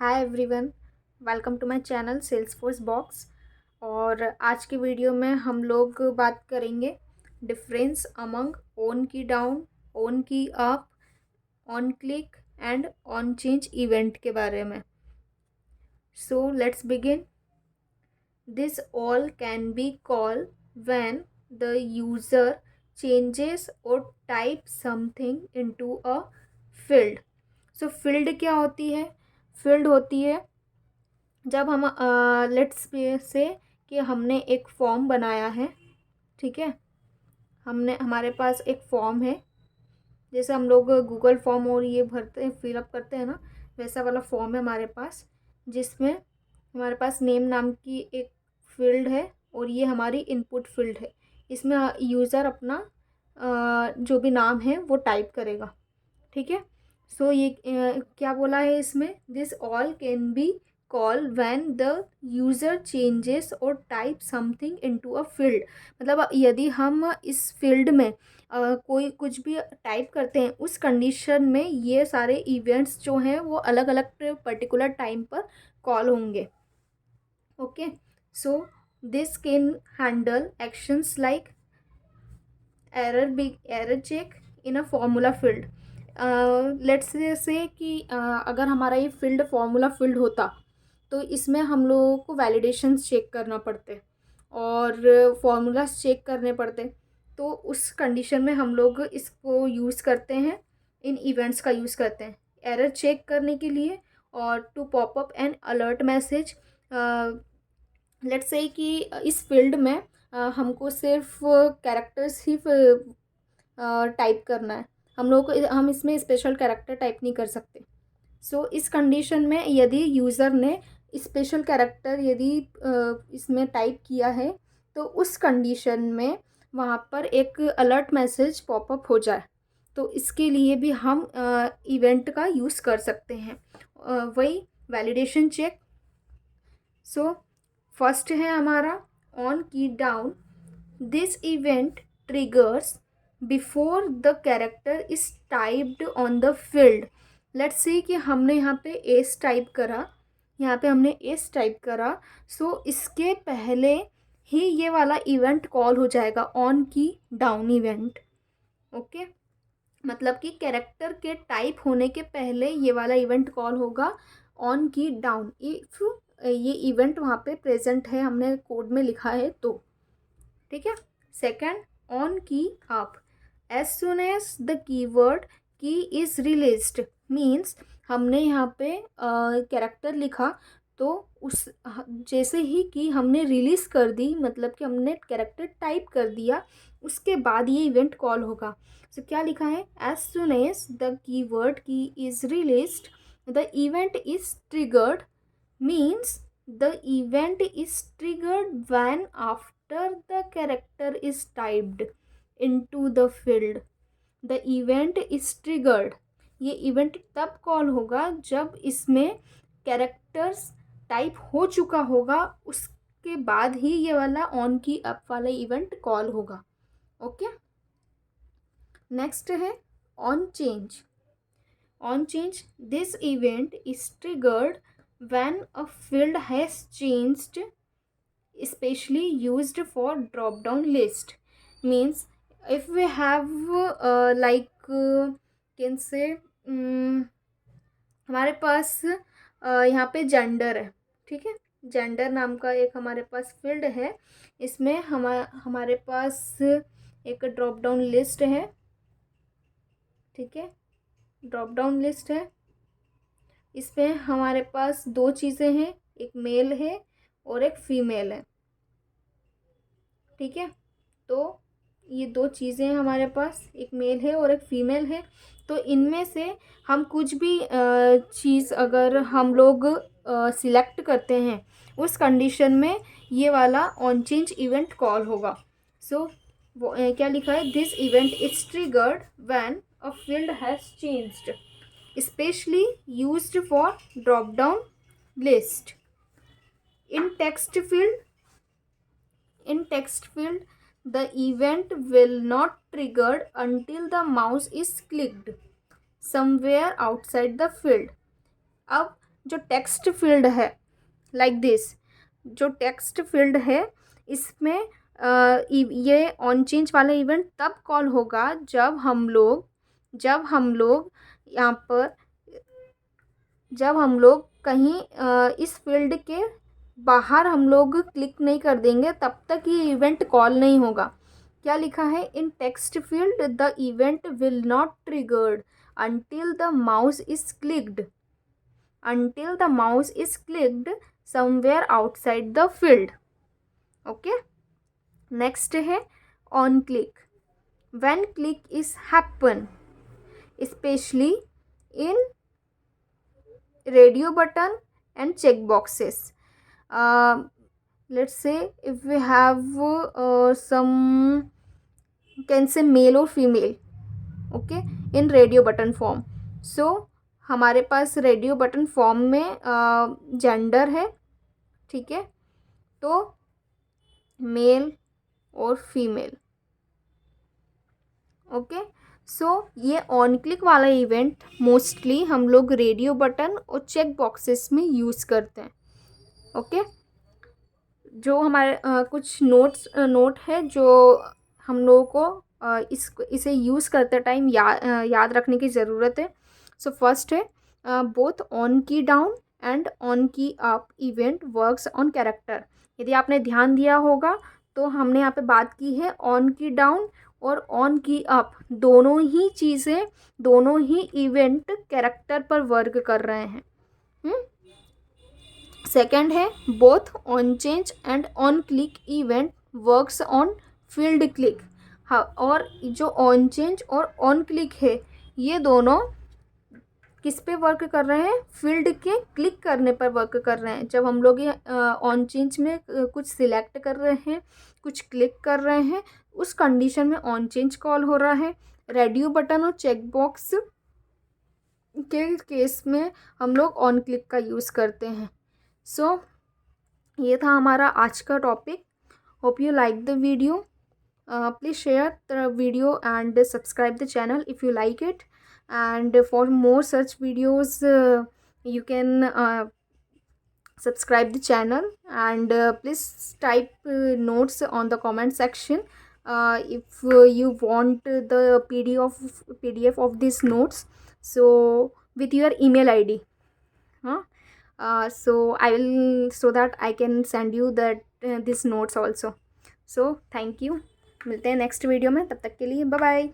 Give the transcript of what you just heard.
Hi everyone, welcome to my channel Salesforce box. और आज की वीडियो में हम लोग बात करेंगे difference among on key down, on key up, on click and on change event के बारे में। So let's begin. This all can be called when the user changes और type something into a field. So field क्या होती है? Field होती है जब हम लेट्स से कि हमने एक फॉर्म बनाया है। ठीक है, हमने हमारे पास एक फॉर्म है, जैसे हम लोग गूगल फॉर्म और ये भरते हैं, फिलअप करते हैं ना, वैसा वाला फॉर्म है हमारे पास, जिसमें हमारे पास नेम नाम की एक फील्ड है और ये हमारी इनपुट फील्ड है। इसमें यूज़र अपना जो भी नाम है वो टाइप करेगा। ठीक है। सो ये क्या बोला है इसमें? This all can be call when the user changes और type something into a field. मतलब यदि हम इस फील्ड में कोई कुछ भी टाइप करते हैं, उस कंडीशन में ये सारे इवेंट्स जो हैं वो अलग अलग पर्टिकुलर टाइम पर कॉल होंगे। Okay, so this can handle actions like error check in a formula field. Let's say कि अगर हमारा ये फील्ड फॉर्मूला फील्ड होता तो इसमें हम लोगों को वैलिडेशंस चेक करना पड़ते और फॉर्मूलाज चेक करने पड़ते। तो उस कंडीशन में हम लोग इसको यूज़ करते हैं, इन इवेंट्स का यूज़ करते हैं एरर चेक करने के लिए और to pop up an alert message. Let's say कि इस फील्ड में हमको सिर्फ कैरेक्टर्स ही टाइप करना है, हम इसमें स्पेशल कैरेक्टर टाइप नहीं कर सकते। सो इस कंडीशन में यदि यूज़र ने स्पेशल कैरेक्टर यदि इसमें टाइप किया है तो उस कंडीशन में वहाँ पर एक अलर्ट मैसेज पॉपअप हो जाए, तो इसके लिए भी हम इवेंट का यूज़ कर सकते हैं। वही वैलिडेशन चेक। सो फर्स्ट है हमारा on key down. This event triggers before the character is typed on the field. Let's see कि हमने यहाँ पे एस टाइप करा, यहाँ पे हमने एस टाइप करा। सो इसके पहले ही ये वाला इवेंट कॉल हो जाएगा, on key down event. Okay, मतलब कि कैरेक्टर के टाइप होने के पहले ये वाला इवेंट कॉल होगा, ऑन की डाउन, इफ ये इवेंट वहाँ पे प्रेजेंट है, हमने कोड में लिखा है तो। ठीक है। Second, on key up. As soon as the keyword key is released, means हमने यहाँ पे कैरेक्टर लिखा तो उस जैसे ही कि हमने रिलीज कर दी, मतलब कि हमने कैरेक्टर टाइप कर दिया, उसके बाद ये इवेंट कॉल होगा। सो क्या लिखा है? As soon as the keyword key is released the event is triggered, means the event is triggered when after the character is typed into the field. The event is triggered, ये event तब call होगा जब इसमें characters type हो चुका होगा, उसके बाद ही ये वाला ऑन की अप वाला इवेंट कॉल होगा। ओके, नेक्स्ट है on change. On change, this event is triggered when a field has changed, especially used for drop down list. Means if we have can say हमारे पास यहाँ पे gender है। ठीक है, gender नाम का एक हमारे पास फील्ड है, इसमें हमारे पास एक ड्रॉप डाउन लिस्ट है। ठीक है, ड्रॉप डाउन लिस्ट है, इसमें हमारे पास दो चीज़ें हैं, एक मेल है और एक फीमेल है। ठीक है, तो ये दो चीज़ें हैं हमारे पास, एक मेल है और एक फीमेल है। तो इनमें से हम कुछ भी चीज़ अगर हम लोग सिलेक्ट करते हैं, उस कंडीशन में ये वाला ऑन चेंज इवेंट कॉल होगा। सो वो क्या लिखा है? This event is triggered when a field has changed, especially used for drop down list. in text field in text field, the event will not triggered until the mouse is clicked somewhere outside the field. अब जो text field है like this, जो text field है इसमें ये on change वाला event तब call होगा जब हम लोग यहाँ पर जब हम लोग कहीं इस फील्ड के बाहर हम लोग क्लिक नहीं कर देंगे तब तक ये इवेंट कॉल नहीं होगा। क्या लिखा है? In text field the event will not triggered until the mouse is clicked somewhere outside the field. Okay, next है on click. When click is happen, especially in radio button and check boxes. Let's say if we have some, you can say male or female, okay, in radio button form. So हमारे पास radio button form में gender है, ठीक है, तो mail और female. Okay, सो ये on click वाला event mostly हम लोग रेडियो बटन और चेक बॉक्सेस में यूज़ करते हैं। ओके, जो हमारे कुछ नोट है जो हम लोगों को इसे यूज़ करते टाइम याद रखने की ज़रूरत है। सो फर्स्ट है both on key down and on key up event works on character. यदि आपने ध्यान दिया होगा तो हमने यहाँ पे बात की है ऑन की डाउन और ऑन की अप, दोनों ही चीज़ें, दोनों ही इवेंट कैरेक्टर पर वर्क कर रहे हैं। सेकेंड है both on change and on click event works on field click. हाँ, और जो ऑन चेंज और ऑन क्लिक है ये दोनों किस पे वर्क कर रहे हैं? फील्ड के क्लिक करने पर वर्क कर रहे हैं। जब हम लोग ये ऑन चेंज में कुछ सिलेक्ट कर रहे हैं, कुछ क्लिक कर रहे हैं, उस कंडीशन में ऑन चेंज कॉल हो रहा है। रेडियो बटन और चेक बॉक्स के केस में हम लोग ऑन क्लिक का यूज़ करते हैं। सो ये था हमारा आज का topic. Hope you like the video. Please share the video and subscribe the channel if you like it, and for more such videos you can subscribe the channel, and please type notes on the comment section if you want the PDF of these notes, so with your email ID, so I will, so that I can send you that these notes also. So thank you, मिलते हैं next video में, तब तक के लिए bye bye.